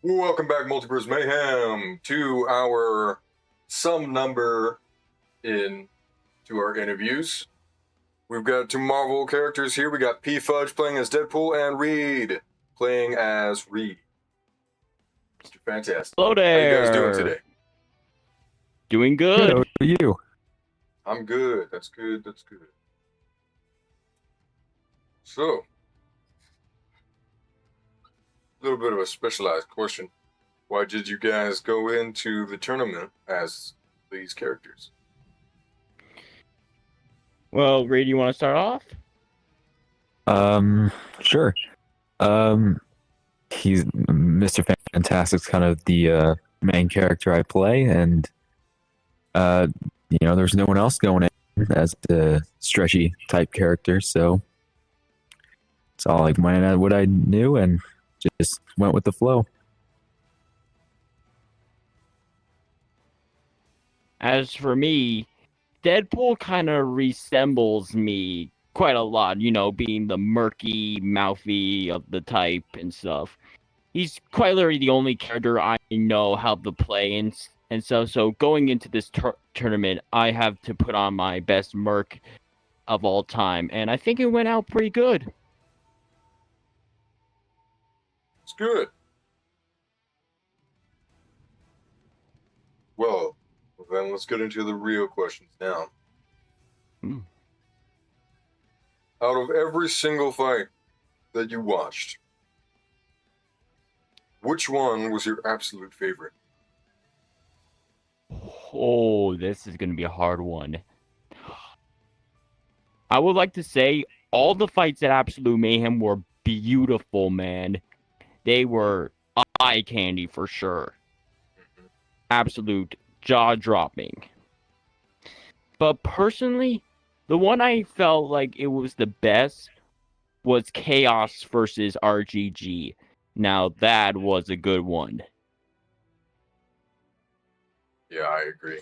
Welcome back, Multiverse Mayhem, to our some number in to our interviews. We've got two Marvel characters here. We got PFudge playing as Deadpool and Reed playing as Reed. Mr. Fantastic. Hello there. How you guys doing today? Doing good. How are you? I'm good. That's good. So, a little bit of a specialized question. Why did you guys go into the tournament as these characters? Well, Ray, do you want to start off? Sure. He's Mr. Fantastic's kind of the main character I play, and there's no one else going in as the stretchy type character, so it's all like what I knew and just went with the flow. As for me, Deadpool kind of resembles me quite a lot, being the murky, mouthy of the type and stuff. He's quite literally the only character I know how to play and so going into this tournament, I have to put on my best merc of all time, and I think it went out pretty good. It's good. Well, then let's get into the real questions now. Out of every single fight that you watched, which one was your absolute favorite? Oh, this is going to be a hard one. I would like to say all the fights at Absolute Mayhem were beautiful, man. They were eye candy for sure. Absolute jaw-dropping. But personally, the one I felt like it was the best was Chaos versus RGG. Now that was a good one. Yeah, I agree.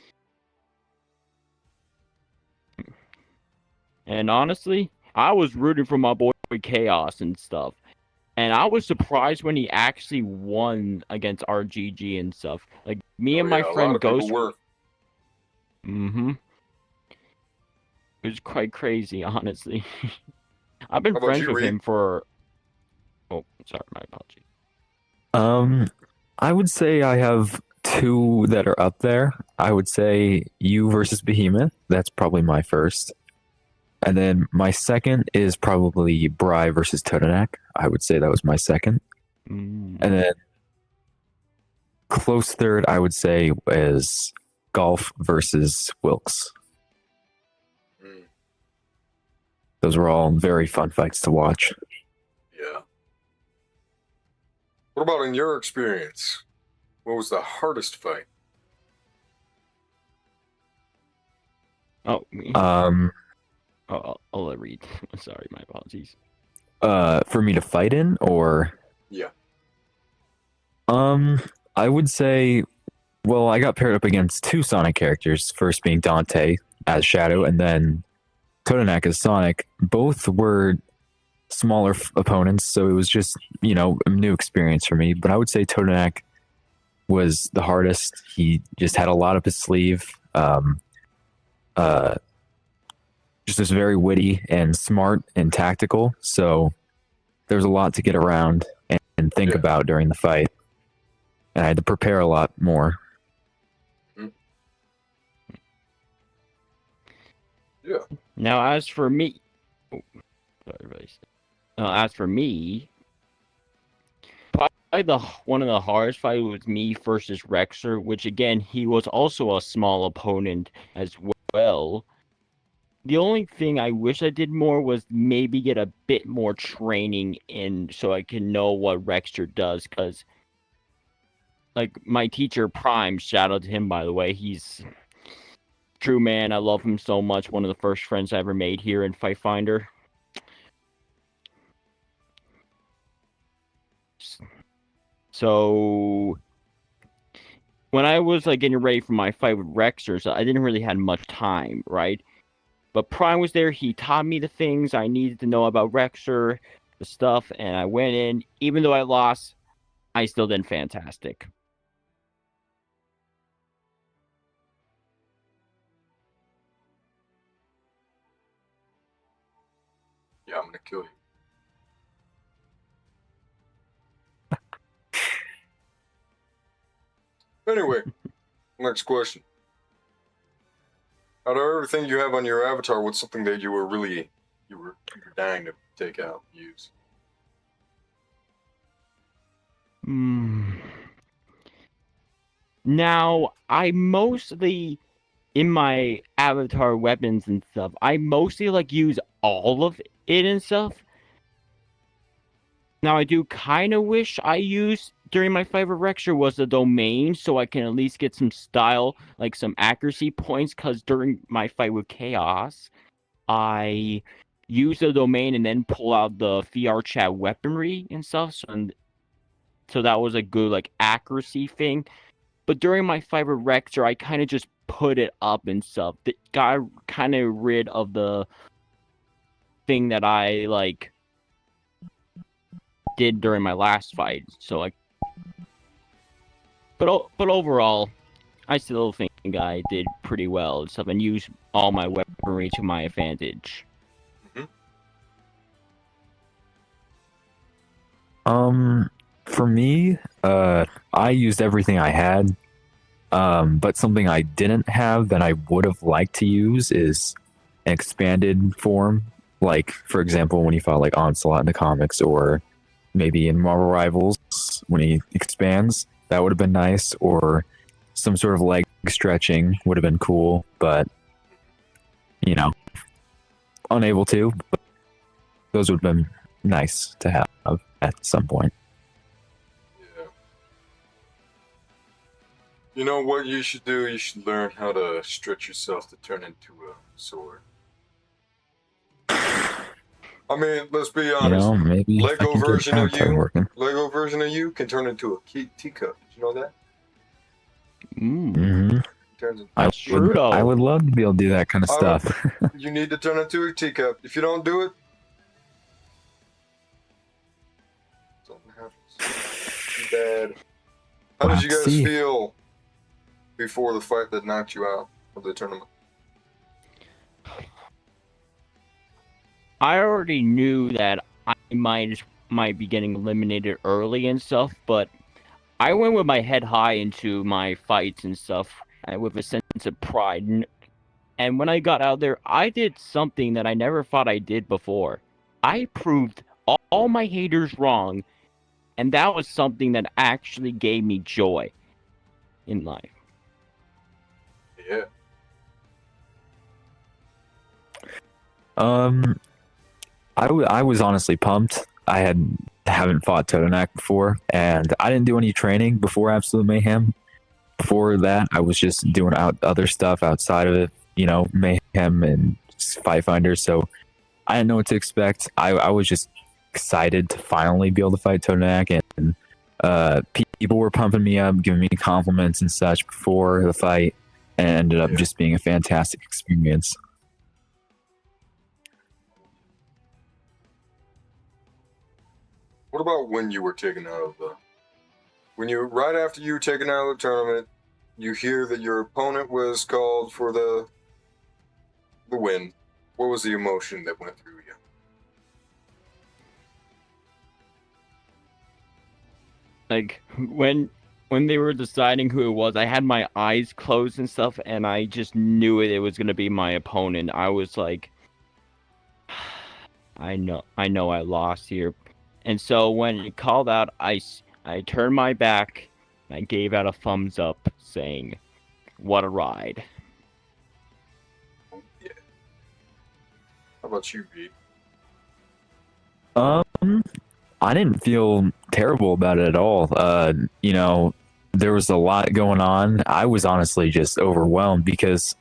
And honestly, I was rooting for my boy Chaos and stuff. And I was surprised when he actually won against RGG and stuff. Like, me and my friend Ghost were. Mm-hmm. It was quite crazy, honestly. I've been How about friends you, with Reed? him for... Oh, sorry, my apologies. I would say I have two that are up there. I would say you versus Behemoth. That's probably my first. And then my second is probably Bry versus Totenak. I would say that was my second. And then close third, I would say, is Golf versus Wilkes. Those were all very fun fights to watch. Yeah. What about in your experience? What was the hardest fight? Oh, me. I'll let Reed. Sorry, my apologies. For me to fight in, or? Yeah. I would say, well, I got paired up against two Sonic characters. First being Dante as Shadow, and then Totenak as Sonic. Both were smaller opponents, so it was just, a new experience for me. But I would say Totenak was the hardest. He just had a lot up his sleeve. Just was very witty and smart and tactical. So there's a lot to get around and think about during the fight. And I had to prepare a lot more. Yeah. Now, as for me, probably one of the hardest fights was me versus Rexer, which again, he was also a small opponent as well. The only thing I wish I did more was maybe get a bit more training in so I can know what Rexer does, because like my teacher Prime, shout out to him by the way, he's true man, I love him so much, one of the first friends I ever made here in Fight Finder. So when I was like getting ready for my fight with Rexer, so I didn't really have much time, right? But Prime was there. He taught me the things I needed to know about Rexer, the stuff, and I went in. Even though I lost, I still did fantastic. Yeah, I'm gonna kill you. Anyway, next question. Out of everything you have on your avatar, what's something that you were dying to take out, use? Now, I mostly, in my avatar weapons and stuff, I mostly like use all of it and stuff. Now, I do kind of wish I used during my fight with Rexer was the domain, so I can at least get some style, like some accuracy points, because during my fight with Chaos, I use the domain and then pull out the VR chat weaponry and stuff, so that was a good like accuracy thing. But during my fight with Rexer, I kind of just put it up and stuff. That got kind of rid of the thing that I like did during my last fight. So like, but overall, I still think I did pretty well and stuff, and used all my weaponry to my advantage. For me, I used everything I had. But something I didn't have that I would have liked to use is an expanded form. Like, for example, when you fought like Onslaught in the comics, or maybe in Marvel Rivals when he expands, that would have been nice. Or some sort of leg stretching would have been cool, but you know, unable to. But those would have been nice to have at some point. Yeah. You know what you should do? You should learn how to stretch yourself to turn into a sword. I mean, let's be honest. You know, maybe Lego version of you, working. Lego version of you can turn into a teacup. Did you know that? Mm-hmm. That's true, though. I would love to be able to do that kind of stuff. You need to turn into a teacup. If you don't do it, something happens. Too bad. How did you guys feel before the fight that knocked you out of the tournament? I already knew that I might be getting eliminated early and stuff, but I went with my head high into my fights and stuff, with a sense of pride. And when I got out there, I did something that I never thought I did before. I proved all my haters wrong, and that was something that actually gave me joy in life. Yeah. I was honestly pumped. I haven't fought Totonac before, and I didn't do any training before Absolute Mayhem. Before that, I was just doing other stuff outside of it, you know, Mayhem and Fight Finder. So I didn't know what to expect. I was just excited to finally be able to fight Totonac, and people were pumping me up, giving me compliments and such before the fight, and it ended up just being a fantastic experience. What about when you were taken out of the... right after you were taken out of the tournament, you hear that your opponent was called for the win. What was the emotion that went through you? Like, when they were deciding who it was, I had my eyes closed and stuff, and I just knew it was going to be my opponent. I was like, I know I lost here. And so when it called out, I turned my back, and I gave out a thumbs up saying, what a ride. Yeah. How about you, Pete? I didn't feel terrible about it at all. You know, there was a lot going on. I was honestly just overwhelmed because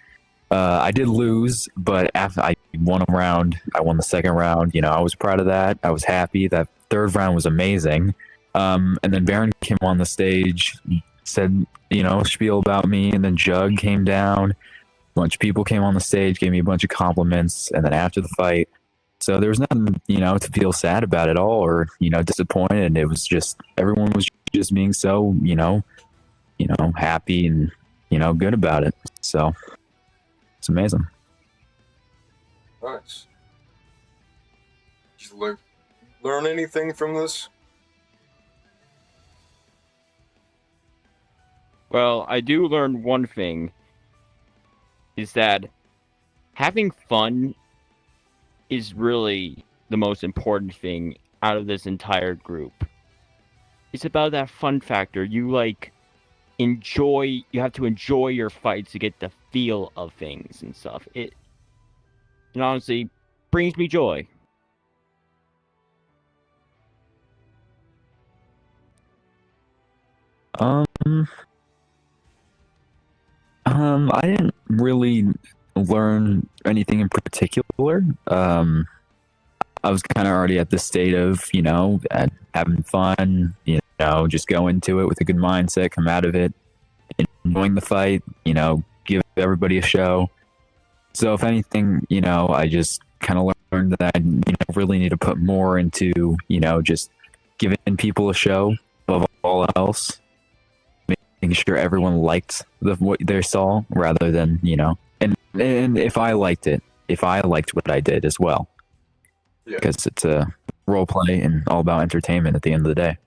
I did lose, but after I won a round, I won the second round. You know, I was proud of that. I was happy. That third round was amazing. And then Baron came on the stage, said, you know, spiel about me, and then Jug came down. A bunch of people came on the stage, gave me a bunch of compliments, and then after the fight, so there was nothing, you know, to feel sad about at all, or, you know, disappointed. It was just, everyone was just being so, happy and, good about it. So it's amazing. Nice. Did you learn anything from this? Well, I do learn one thing, is that having fun is really the most important thing out of this entire group. It's about that fun factor. You have to enjoy your fights to get the feel of things and stuff. It honestly brings me joy. I didn't really learn anything in particular. I was kind of already at the state of, having fun, just go into it with a good mindset, come out of it, enjoying the fight, give everybody a show. So if anything, I just kind of learned that I, really need to put more into, just giving people a show above all else, making sure everyone liked what they saw rather than, and if I liked what I did as well. Yeah. Because it's a role play and all about entertainment at the end of the day.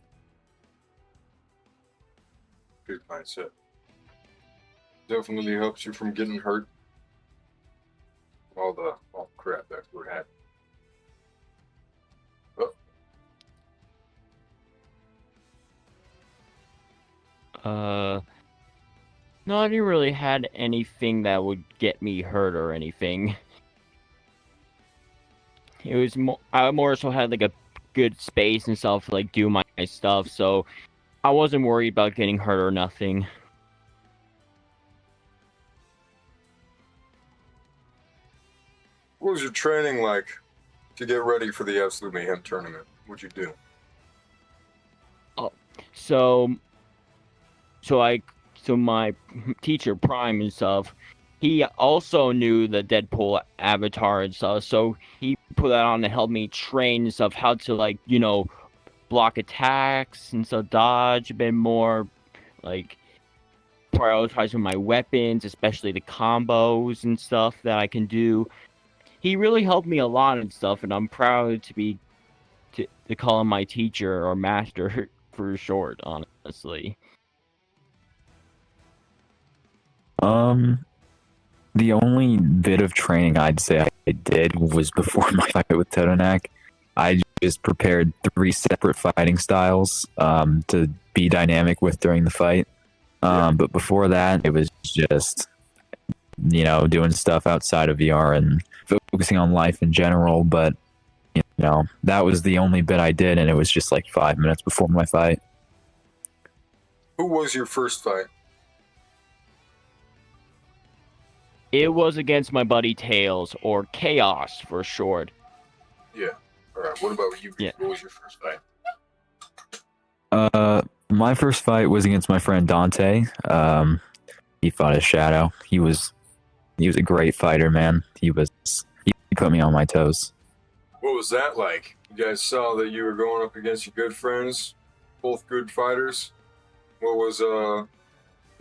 Good mindset. Definitely helps you from getting hurt. All the crap that we're having. No, I didn't really had anything that would get me hurt or anything. It was I more so had like a good space and stuff to do my stuff, so I wasn't worried about getting hurt or nothing. What was your training like to get ready for the Absolute Mayhem tournament? What'd you do? So my teacher Prime and stuff, he also knew the Deadpool avatar and stuff, so he put that on to help me train and stuff, how to block attacks and stuff, dodge a bit more, prioritizing my weapons, especially the combos and stuff that I can do. He really helped me a lot and stuff, and I'm proud to call him my teacher or master for short, honestly. The only bit of training I'd say I did was before my fight with Totonak. I just prepared 3 separate fighting styles to be dynamic with during the fight. But before that, it was just, doing stuff outside of VR and focusing on life in general. But, that was the only bit I did, and it was just 5 minutes before my fight. Who was your first fight? It was against my buddy Tails, or Chaos for short. Yeah. Alright, what about you? Yeah. What was your first fight? My first fight was against my friend Dante. He fought as Shadow. He was a great fighter, man. He put me on my toes. What was that like? You guys saw that you were going up against your good friends, both good fighters. What was the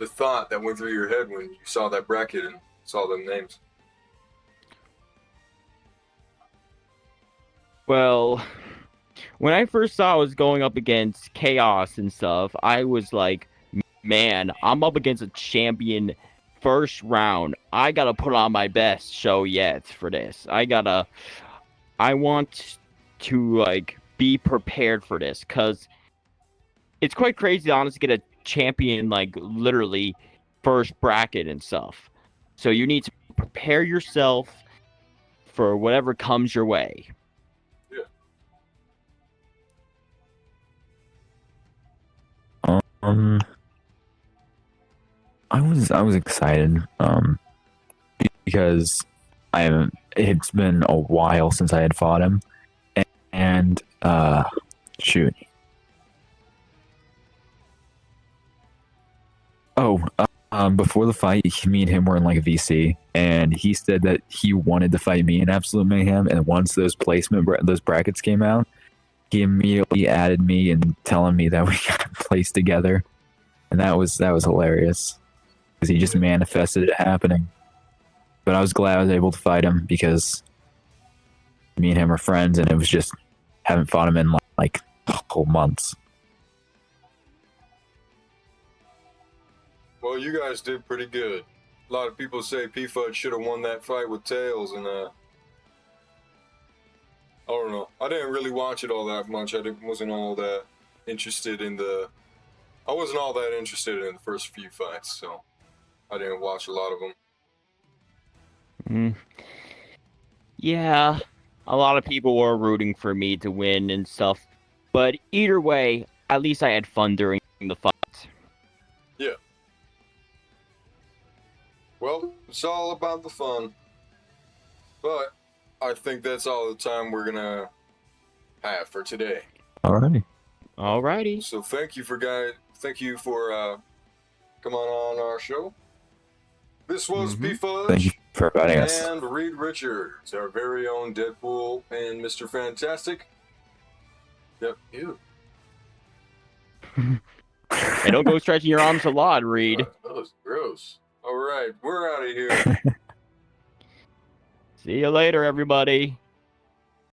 thought that went through your head when you saw that bracket and saw them names? Well, when I first saw I was going up against Chaos and stuff, I was like, man, I'm up against a champion first round. I gotta put on my best show yet for this. I want to be prepared for this, because it's quite crazy, honestly, to get a champion literally first bracket and stuff. So you need to prepare yourself for whatever comes your way. Yeah. I was excited because it's been a while since I had fought him, and shoot. Before the fight, me and him were in a VC, and he said that he wanted to fight me in Absolute Mayhem, and once those brackets came out, he immediately added me and telling me that we got placed together, and that was hilarious because he just manifested it happening. But I was glad I was able to fight him because me and him are friends, and it was just haven't fought him in like whole months. Well, you guys did pretty good. A lot of people say PFudge should have won that fight with Tails, and I don't know. I didn't really watch it all that much. Wasn't all that interested in the. I wasn't all that interested in the first few fights, so I didn't watch a lot of them. Yeah, a lot of people were rooting for me to win and stuff, but either way, at least I had fun during the fight. Yeah. Well, it's all about the fun. But I think that's all the time we're gonna have for today. Alrighty. Alrighty. So thank you for coming on our show. This was PFudge Thank you for inviting us. and Reed Richards, our very own Deadpool and Mr. Fantastic. Yep, you. Hey, don't go stretching your arms a lot, Reed. That was gross. All right, we're out of here. See you later, everybody.